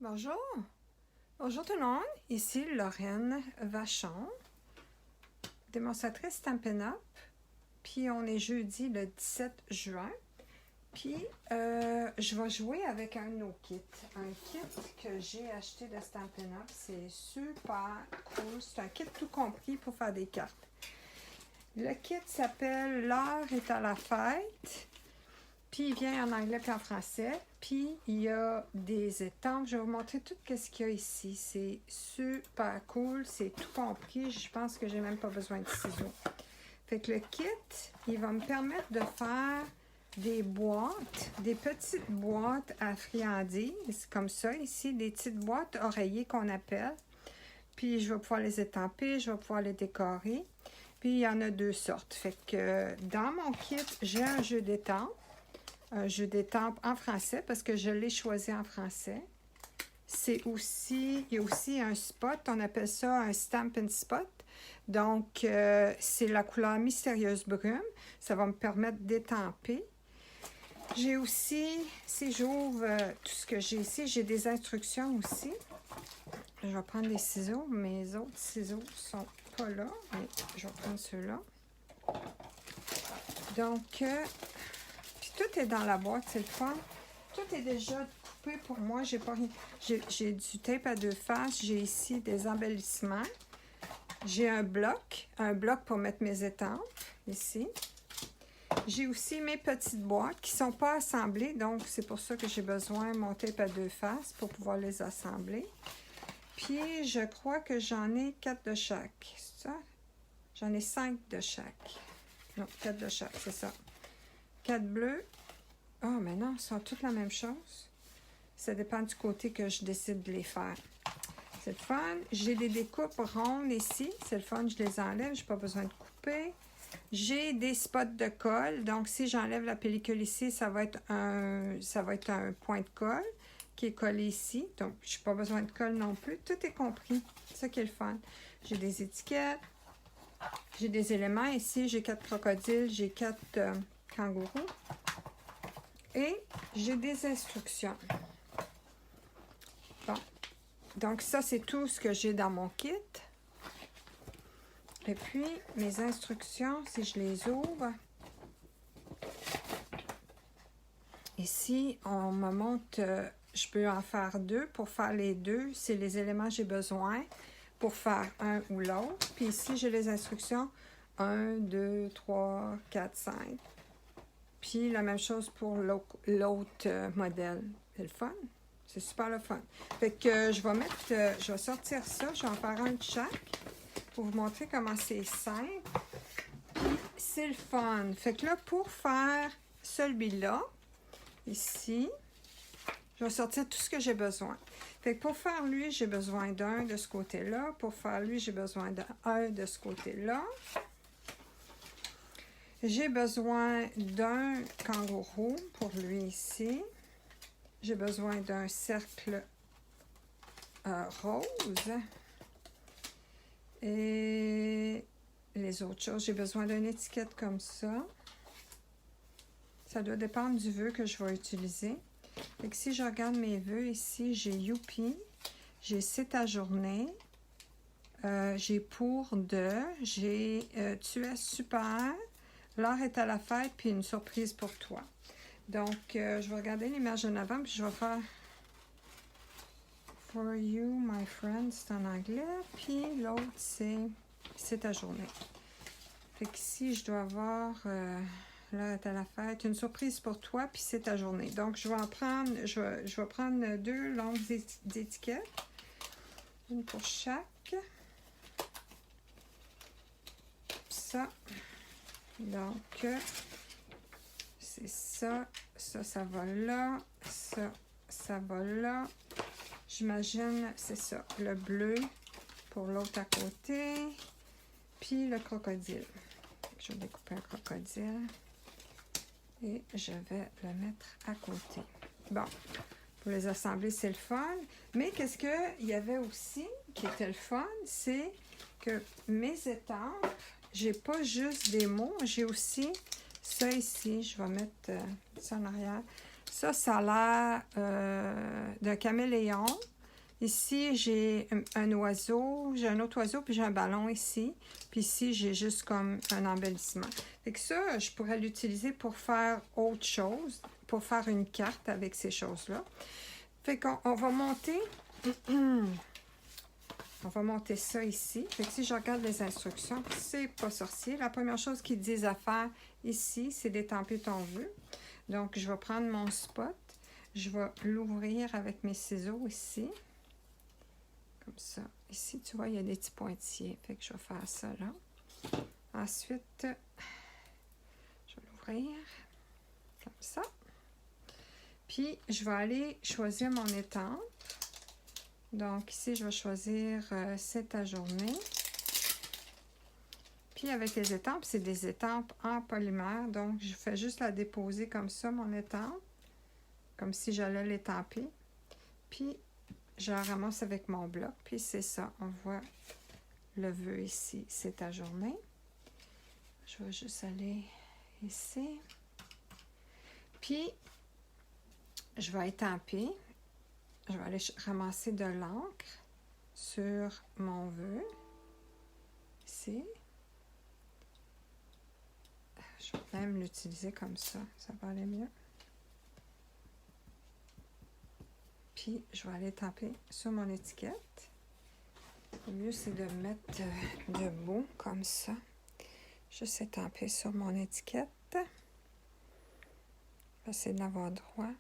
Bonjour, bonjour tout le monde, ici Lorraine Vachon, démonstratrice Stampin' Up, puis on est jeudi le 17 juin, puis je vais jouer avec un de nos kits, un kit que j'ai acheté de Stampin' Up, c'est super cool, c'est un kit tout compris pour faire des cartes. Le kit s'appelle L'art est à la fête. Puis il vient en anglais et en français. Puis il y a des étampes. Je vais vous montrer tout ce qu'il y a ici. C'est super cool. C'est tout compris. Je pense que j'ai même pas besoin de ciseaux. Fait que le kit, il va me permettre de faire des boîtes, des petites boîtes à friandises, comme ça ici, des petites boîtes oreillers qu'on appelle. Puis je vais pouvoir les étamper, je vais pouvoir les décorer. Puis il y en a deux sortes. Fait que dans mon kit, j'ai un jeu d'étampes. Un jeu d'étampes en français parce que je l'ai choisi en français. Il y a aussi un spot, on appelle ça un Stampin' Spot. Donc, c'est la couleur mystérieuse brume. Ça va me permettre d'étamper. J'ai aussi, si j'ouvre tout ce que j'ai ici, j'ai des instructions aussi. Je vais prendre des ciseaux. Mes autres ciseaux sont pas là, mais je vais prendre ceux-là. Donc, tout est dans la boîte, c'est le fun. Tout est déjà coupé pour moi. J'ai du tape à deux faces. J'ai ici des embellissements. J'ai un bloc pour mettre mes étampes, ici. J'ai aussi mes petites boîtes qui ne sont pas assemblées, donc c'est pour ça que j'ai besoin de mon tape à deux faces pour pouvoir les assembler. Puis, je crois que j'en ai 4 de chaque. C'est ça? J'en ai 5 de chaque. Non, 4 de chaque, c'est ça. 4 bleus. Ah, oh, mais non, ils sont toutes la même chose. Ça dépend du côté que je décide de les faire. C'est le fun. J'ai des découpes rondes ici. C'est le fun, je les enlève. Je n'ai pas besoin de couper. J'ai des spots de colle. Donc, si j'enlève la pellicule ici, ça va être un point de colle qui est collé ici. Donc, je n'ai pas besoin de colle non plus. Tout est compris. C'est ça qui est le fun. J'ai des étiquettes. J'ai des éléments ici. J'ai 4 crocodiles. J'ai 4 kangourous. Et j'ai des instructions. Bon. Donc, ça, c'est tout ce que j'ai dans mon kit. Et puis, mes instructions, si je les ouvre, ici, on me montre, je peux en faire 2. Pour faire les 2, c'est les éléments que j'ai besoin pour faire un ou l'autre. Puis ici, j'ai les instructions 1, 2, 3, 4, 5. Puis la même chose pour l'autre modèle. C'est le fun. C'est super le fun. Fait que je vais sortir ça. Je vais en faire un de chaque pour vous montrer comment c'est simple. Puis c'est le fun. Fait que là, pour faire celui-là, ici, je vais sortir tout ce que j'ai besoin. Fait que pour faire lui, j'ai besoin d'un de ce côté-là. Pour faire lui, j'ai besoin d'un de ce côté-là. J'ai besoin d'un kangourou pour lui ici. J'ai besoin d'un cercle rose. Et les autres choses, j'ai besoin d'une étiquette comme ça. Ça doit dépendre du vœu que je vais utiliser. Fait que si je regarde mes vœux ici, j'ai Youpi, j'ai C'est ta journée, j'ai Pour de, j'ai Tu es super, L'art est à la fête, puis une surprise pour toi. Donc, je vais regarder l'image en avant, puis je vais faire For you, my friend, c'est en anglais. Puis l'autre, c'est ta journée. Fait qu'ici, je dois avoir L'art est à la fête, une surprise pour toi, puis c'est ta journée. Donc, je vais prendre 2 longues étiquettes. Une pour chaque. Ça. Donc, c'est ça. Ça va là. Ça va là. J'imagine, c'est ça. Le bleu pour l'autre à côté. Puis le crocodile. Je vais découper un crocodile. Et je vais le mettre à côté. Bon. Pour les assembler, c'est le fun. Mais qu'est-ce qu'il y avait aussi qui était le fun? C'est que mes étampes, j'ai pas juste des mots, j'ai aussi ça ici. Je vais mettre ça en arrière. Ça a l'air d'un caméléon. Ici, j'ai un oiseau, j'ai un autre oiseau, puis j'ai un ballon ici. Puis ici, j'ai juste comme un embellissement. Fait que ça, je pourrais l'utiliser pour faire autre chose, pour faire une carte avec ces choses-là. Fait qu'on va monter... On va monter ça ici. Fait que si je regarde les instructions, c'est pas sorcier. La première chose qu'ils disent à faire ici, c'est d'étamper ton vœu. Donc, je vais prendre mon spot. Je vais l'ouvrir avec mes ciseaux ici. Comme ça. Ici, tu vois, il y a des petits pointillés. Fait que je vais faire ça là. Ensuite, je vais l'ouvrir comme ça. Puis, je vais aller choisir mon étampe. Donc, ici, je vais choisir cette ajournée. Puis, avec les étampes, c'est des étampes en polymère. Donc, je fais juste la déposer comme ça, mon étampe. Comme si j'allais l'étamper. Puis, je la ramasse avec mon bloc. Puis, c'est ça. On voit le vœu ici. C'est ta journée. Je vais juste aller ici. Puis, je vais étamper. Je vais aller ramasser de l'encre sur mon vœu. Ici. Je vais même l'utiliser comme ça. Ça va aller mieux. Puis, je vais aller taper sur mon étiquette. Le mieux, c'est de mettre debout comme ça. Juste étamper sur mon étiquette. Je vais essayer de l'avoir droit.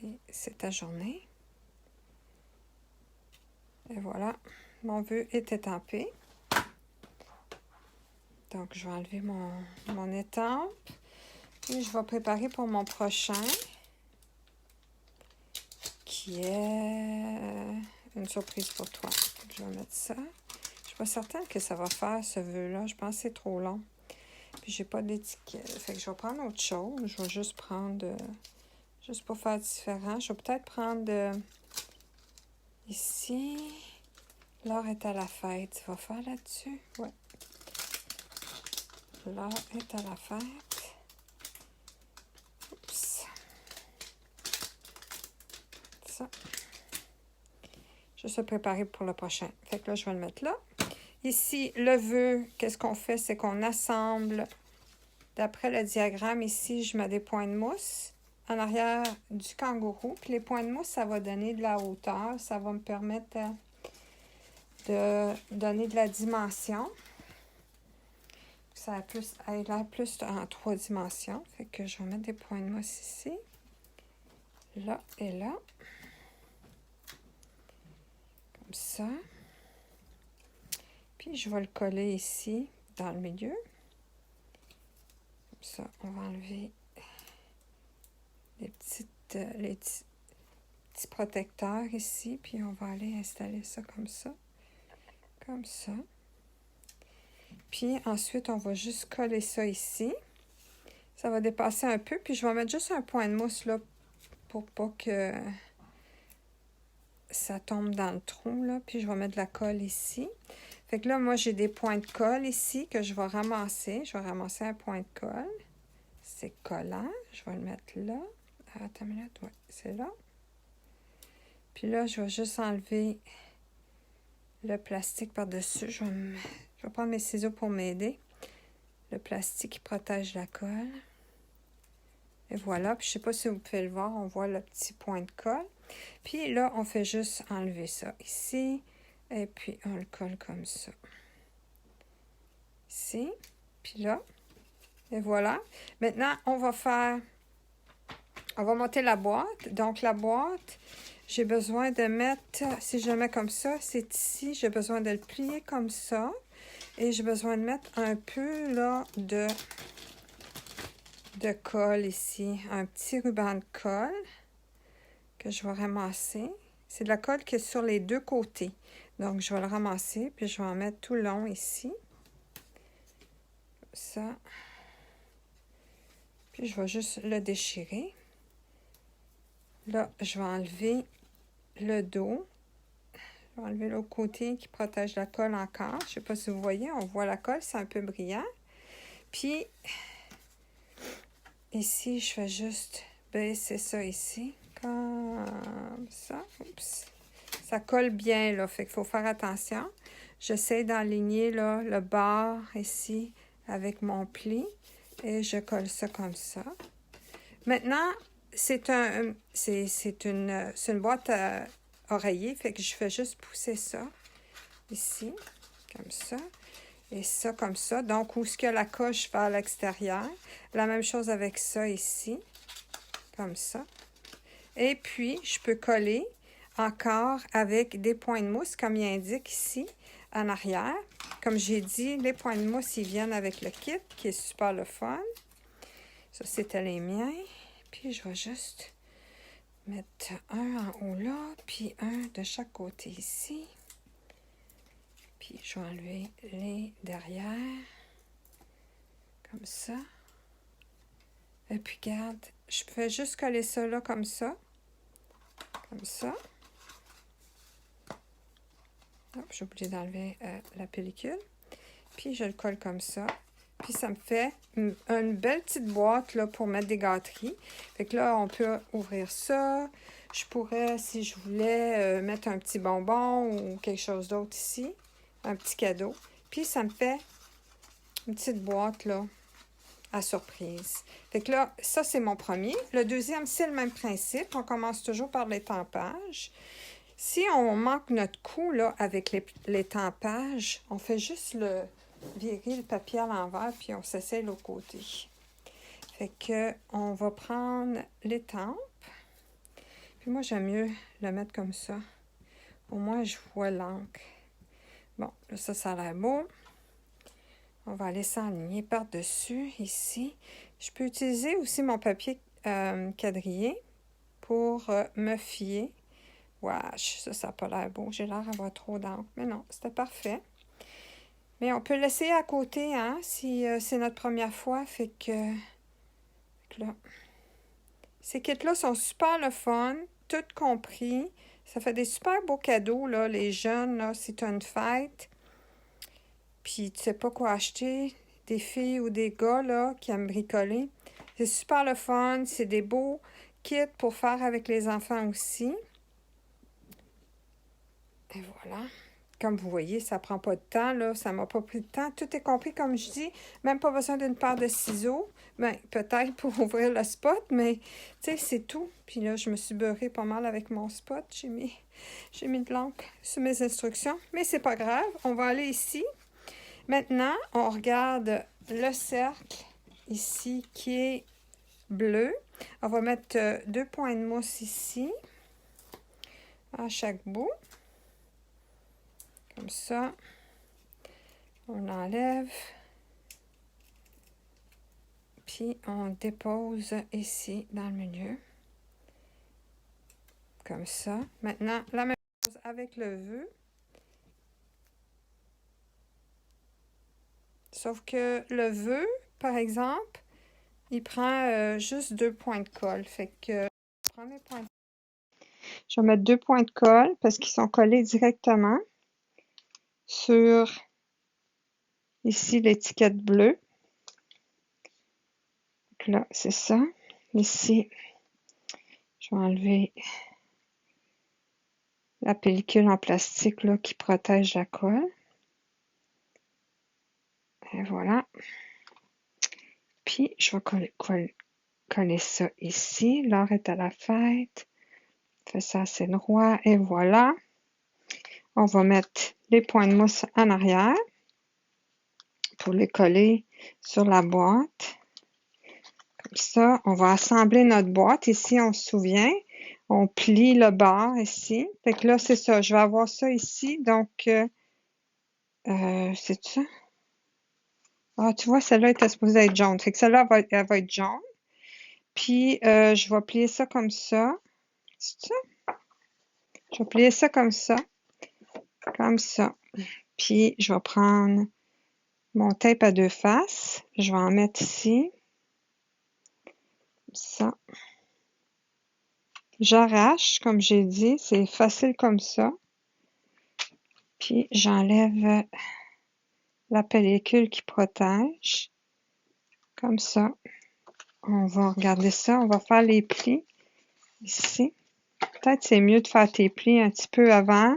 Et c'est ta journée. Et voilà, mon vœu est étampé. Donc, je vais enlever mon étampe. Et je vais préparer pour mon prochain, qui est une surprise pour toi. Je vais mettre ça. Je ne suis pas certaine que ça va faire ce vœu-là. Je pense que c'est trop long. Puis, j'ai pas d'étiquette. Fait que je vais prendre autre chose. Je vais juste prendre, juste pour faire différent, je vais peut-être prendre ici. L'or est à la fête. Tu vas faire là-dessus? Oui. L'or est à la fête. Oups. Ça. Je suis préparée pour le prochain. Fait que là, je vais le mettre là. Ici, le vœu, qu'est-ce qu'on fait? C'est qu'on assemble, d'après le diagramme, ici, je mets des points de mousse en arrière du kangourou. Puis les points de mousse, ça va donner de la hauteur. Ça va me permettre de donner de la dimension. Ça a l'air plus en 3 dimensions. Fait que je vais mettre des points de mousse ici. Là et là. Comme ça. Puis je vais le coller ici, dans le milieu. Comme ça, on va enlever les petits protecteurs ici. Puis on va aller installer ça comme ça. Comme ça. Puis ensuite, on va juste coller ça ici. Ça va dépasser un peu. Puis je vais mettre juste un point de mousse là pour pas que ça tombe dans le trou là. Puis je vais mettre de la colle ici. Fait que là, moi, j'ai des points de colle ici que je vais ramasser. Je vais ramasser un point de colle. C'est collant. Je vais le mettre là. Attends une minute. Ouais, c'est là. Puis là, je vais juste enlever le plastique par-dessus. Je vais prendre mes ciseaux pour m'aider. Le plastique qui protège la colle. Et voilà. Puis je ne sais pas si vous pouvez le voir. On voit le petit point de colle. Puis là, on fait juste enlever ça ici. Et puis, on le colle comme ça. Ici. Puis là. Et voilà. Maintenant, on va monter la boîte. Donc, la boîte, j'ai besoin de mettre, si je le mets comme ça, c'est ici. J'ai besoin de le plier comme ça. Et j'ai besoin de mettre un peu, là, de colle ici. Un petit ruban de colle que je vais ramasser. C'est de la colle qui est sur les deux côtés. Donc, je vais le ramasser, puis je vais en mettre tout le long ici. Comme ça. Puis, je vais juste le déchirer. Là, je vais enlever le dos. Je vais enlever l'autre côté qui protège la colle encore. Je ne sais pas si vous voyez, on voit la colle, c'est un peu brillant. Puis, ici, je fais juste baisser ça ici. Comme ça. Oups. Ça colle bien, là, fait qu'il faut faire attention. J'essaie d'aligner, là, le bord ici avec mon pli et je colle ça comme ça. Maintenant, c'est une boîte à oreiller, fait que je fais juste pousser ça ici, comme ça, et ça comme ça. Donc, où est-ce que la coche va à l'extérieur? La même chose avec ça ici, comme ça. Et puis, je peux coller encore avec des points de mousse, comme il indique ici, en arrière. Comme j'ai dit, les points de mousse, ils viennent avec le kit, qui est super le fun. Ça, c'était les miens. Puis, je vais juste mettre un en haut là, puis un de chaque côté ici. Puis, je vais enlever les derrière, comme ça. Et puis, regarde, je fais juste coller ça là, comme ça. Comme ça. J'ai oublié d'enlever la pellicule. Puis, je le colle comme ça. Puis, ça me fait une belle petite boîte là, pour mettre des gâteries. Fait que là, on peut ouvrir ça. Je pourrais, si je voulais, mettre un petit bonbon ou quelque chose d'autre ici. Un petit cadeau. Puis, ça me fait une petite boîte là, à surprise. Fait que là, ça, c'est mon premier. Le deuxième, c'est le même principe. On commence toujours par l'étampage. Si on manque notre coup là, avec l'étampage, on fait juste virer le papier à l'envers puis on s'essaie l'autre côté. Fait que on va prendre l'étampe. Puis moi, j'aime mieux le mettre comme ça. Au moins, je vois l'encre. Bon, là, ça a l'air beau. On va aller s'enligner par-dessus ici. Je peux utiliser aussi mon papier quadrillé pour me fier. Wesh, ça n'a pas l'air beau. J'ai l'air d'avoir trop d'encre. Mais non, c'était parfait. Mais on peut le laisser à côté, hein, si c'est notre première fois. Fait que là, ces kits-là sont super le fun, tout compris. Ça fait des super beaux cadeaux, là, les jeunes, là, si tu as une fête. Puis tu sais pas quoi acheter, des filles ou des gars, là, qui aiment bricoler. C'est super le fun. C'est des beaux kits pour faire avec les enfants aussi. Et voilà. Comme vous voyez, ça prend pas de temps, là. Ça m'a pas pris de temps. Tout est compris, comme je dis. Même pas besoin d'une paire de ciseaux. Ben, peut-être pour ouvrir le spot, mais, tu sais, c'est tout. Puis là, je me suis beurrée pas mal avec mon spot. J'ai mis de l'encre sur mes instructions. Mais c'est pas grave. On va aller ici. Maintenant, on regarde le cercle ici qui est bleu. On va mettre 2 points de mousse ici, à chaque bout. Comme ça, on enlève, puis on dépose ici dans le milieu, comme ça. Maintenant, la même chose avec le vœu, sauf que le vœu, par exemple, il prend juste 2 points de colle, fait que je prends mes points de... Je vais mettre 2 points de colle parce qu'ils sont collés directement sur ici l'étiquette bleue. Donc là, c'est ça. Ici, je vais enlever la pellicule en plastique là, qui protège la colle. Et voilà. Puis, je vais coller ça ici. L'heure est à la fête. Fais ça assez droit. Et voilà. On va mettre les points de mousse en arrière pour les coller sur la boîte. Comme ça, on va assembler notre boîte. Ici, on se souvient, on plie le bord ici. Fait que là, c'est ça. Je vais avoir ça ici. Donc, c'est ça? Ah, tu vois, celle-là était supposée être jaune. Fait que celle-là, elle va être jaune. Puis, je vais plier ça comme ça. C'est ça? Je vais plier ça comme ça. Comme ça. Puis, je vais prendre mon tape à 2 faces. Je vais en mettre ici. Comme ça. J'arrache, comme j'ai dit. C'est facile comme ça. Puis, j'enlève la pellicule qui protège. Comme ça. On va regarder ça. On va faire les plis ici. Peut-être c'est mieux de faire tes plis un petit peu avant,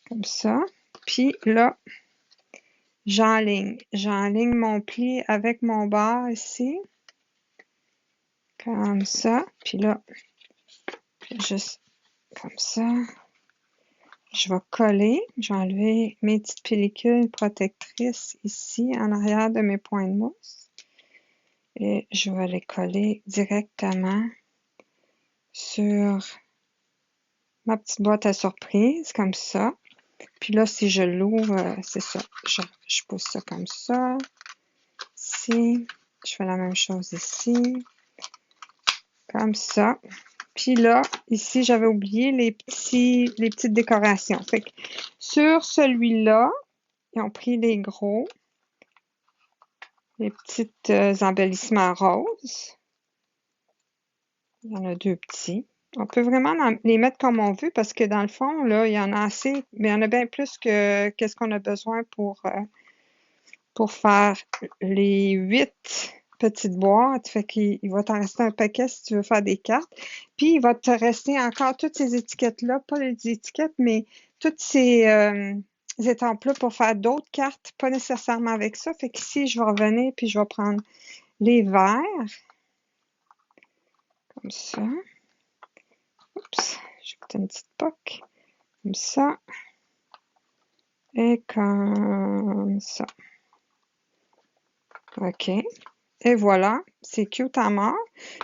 comme ça. Puis là, j'enligne. J'enligne mon pli avec mon bord ici, comme ça. Puis là, juste comme ça. Je vais coller. Je vais enlever mes petites pellicules protectrices ici, en arrière de mes points de mousse. Et je vais les coller directement sur ma petite boîte à surprise, comme ça. Puis là, si je l'ouvre, c'est ça. Je pousse ça comme ça. Ici. Je fais la même chose ici. Comme ça. Puis là, ici, j'avais oublié les petites décorations. Fait que sur celui-là, ils ont pris les gros, les petits embellissements roses. Il y en a 2 petits. On peut vraiment les mettre comme on veut parce que dans le fond, là, il y en a assez, mais il y en a bien plus que qu'est-ce qu'on a besoin pour faire les 8 petites boîtes. Fait qu'il va t'en rester un paquet si tu veux faire des cartes. Puis, il va te rester encore toutes ces étiquettes-là, pas les étiquettes, mais toutes ces étampes-là pour faire d'autres cartes, pas nécessairement avec ça. Fait qu'ici, je vais revenir puis je vais prendre les verts. Comme ça. Oups, j'ai peut-être une petite poque. Comme ça. Et comme ça. OK. Et voilà, c'est cute à mort.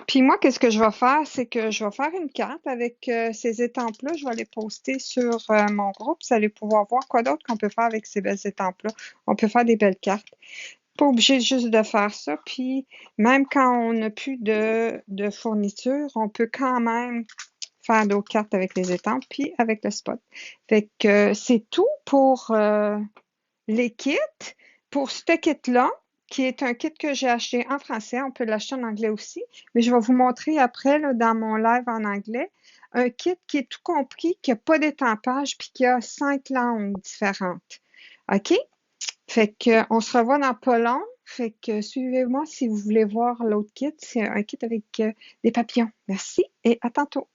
Puis moi, qu'est-ce que je vais faire? C'est que je vais faire une carte avec ces étampes-là. Je vais les poster sur mon groupe. Vous allez pouvoir voir quoi d'autre qu'on peut faire avec ces belles étampes-là. On peut faire des belles cartes. Pas obligé juste de faire ça. Puis même quand on n'a plus de fourniture, on peut quand même faire d'autres cartes avec les étampes puis avec le spot. Fait que c'est tout pour les kits. Pour ce kit-là, qui est un kit que j'ai acheté en français, on peut l'acheter en anglais aussi, mais je vais vous montrer après là, dans mon live en anglais, un kit qui est tout compris, qui n'a pas d'étampage, puis qui a 5 langues différentes. OK? Fait que on se revoit dans pas long. Fait que suivez-moi si vous voulez voir l'autre kit. C'est un kit avec des papillons. Merci et à tantôt.